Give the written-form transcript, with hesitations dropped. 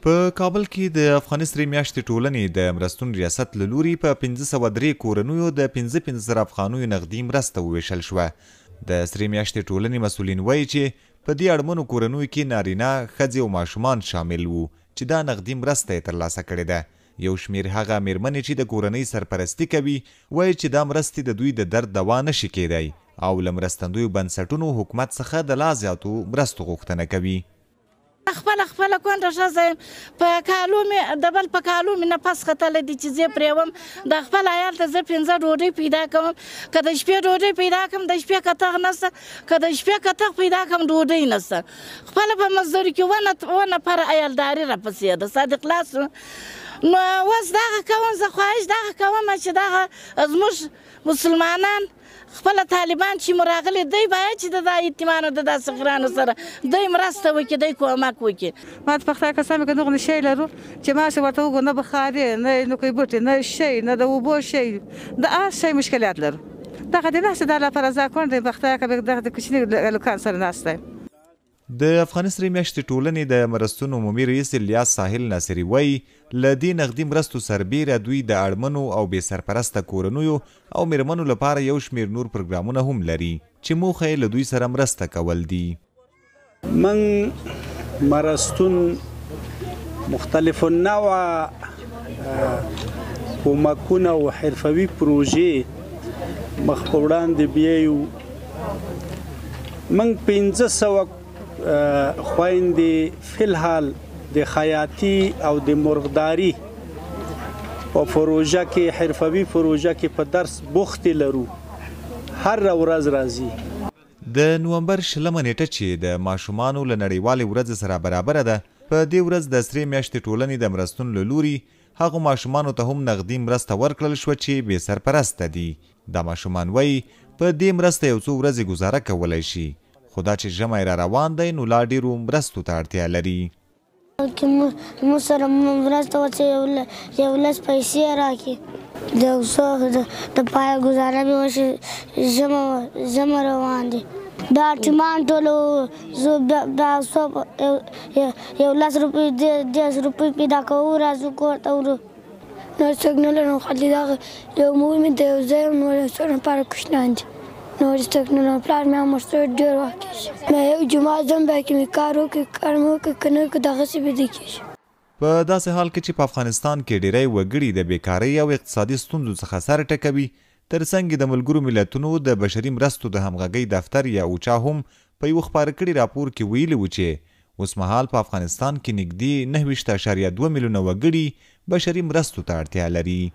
په کابل کې د افغاني سرې میاشتې ټولنې د مرستون ریاست له لوري په 1503 کورنیو د 15,000 افغانیو نغدي مرسته وویشل شوه. د سرې میاشتې ټولنې مسؤلین وایي چې په دې اړمنو کورنیو کې نارینه، ښځې او ماشومان شامل وو چې دا نغدي مرسته یې ترلاسه کړې ده. یو شمېر هغه میرمنې چې د کورنۍ سرپرستي کوي وایي چې دا مرستې د دوی د درد دوا نشي کیدی او له مرستندویو بنسټونو حکومت څخه د لا زیاتو مرستو غوښتنه کوي. خپله کونډه ښځه یم، په کالو مې د بل په کالو مې نفس ختلی دی چې زه پرې وم. د خپل عیال ته زه 5 ډوډۍ پیدا کوم، که د شپې ډوډۍ پیدا کړم د شپې کتغ نشته، که د شپې کتغ پیدا کړم ډوډۍ نشته. خپله په مزدوري کې اوه نفره عیالداري راپسې ده صادق لاس. نو اوس دغه کوم، زه خواهش دغه کوم چې دغه زموږ مسلمانان خپل طالبان چې مو راغلي دوی باید چې د یتیمانو د داسې غرانو سره دوی مرسته وکړي، دوی کومک وکړي. ما ته په خدای قسم که دغه شی لرو چې ما ورته وګورو، نه بخار دی، نه نوکۍ بوټي، نه شی، نه د اوبو شی، د هر شی مشکلات لرو. دغه د ناستې دا لپاره زه کونډه یم، په خدای که دغه د کوچني هلکانو سره ناسته یم. د افغاني سرې میاشتې ټولنې د مرستون عمومي رئیس الیاس ساحل ناصري وایي له دې نغدي مرستو سربیره دوی د اړمنو او بې سرپرسته کورنیو او میرمنو لپاره یو شمېر نور پروګرامونه هم لري چې موخه یې له دوی سره مرسته کول دي. من مرستون مختلف النوع کومکونه او حرفوي پروژې مخ په وړاندې بیایو. من 1500 خویندې فی الحال د خیاطي او د مرغداري په پروژه کې، حرفوي پروژه کې په درس بوختې لرو. هر ورځ راځي. د نومبر 20 نیټه چې د ماشومانو له نړیوالې ورځې سره برابره ده، په دې ورځ د سرې میاشتې ټولنې د مرستون له لوري هغو ماشومانو ته هم نغدي مرسته ورکړل شوه چې بې سرپرسته دي. دا ماشومان وایي په دې مرسته یو څو ورځې ګزاره کولی شي، خو دا چې ژمی را روان دی نو لا ډېرو مرستو ته اړتیا لري. موږ سره مرسته وکړي، یو لس پیسې راکړي، د څو د پایه ګزاره مې وشي، ژمی روان دی. دا ټیمان ټولو دا یو 10 روپۍ 10 روپۍ پیدا کوو، راځو کور ته ورو. نور څوک نه لرم، خالي دغه یو مور مې د یو ځای یم، نور یو څو نفره کوچنیان دي، نور څوک نه لرم. پلار مې هم ورسره ډېر وخت کېږي. مې یو جومات ځم، بیا کې مې کار وکړي، کار مې وکړي، که نه که دغسې بیده کېږي. په داسې حال کې چې په افغانستان کې ډیری وګړي د بیکارۍ او اقتصادي ستونزو څخه سر ټکوي، ترڅنګ د ملګرو ملتونو د بشري مرستو د همغږۍ دفتر یا اوچا هم په یو خپاره کړي راپور کې ویلي و چې اوس مهال په افغانستان کې نږدې 9.2 میلیونه وګړي بشري مرستو ته اړتیا لري.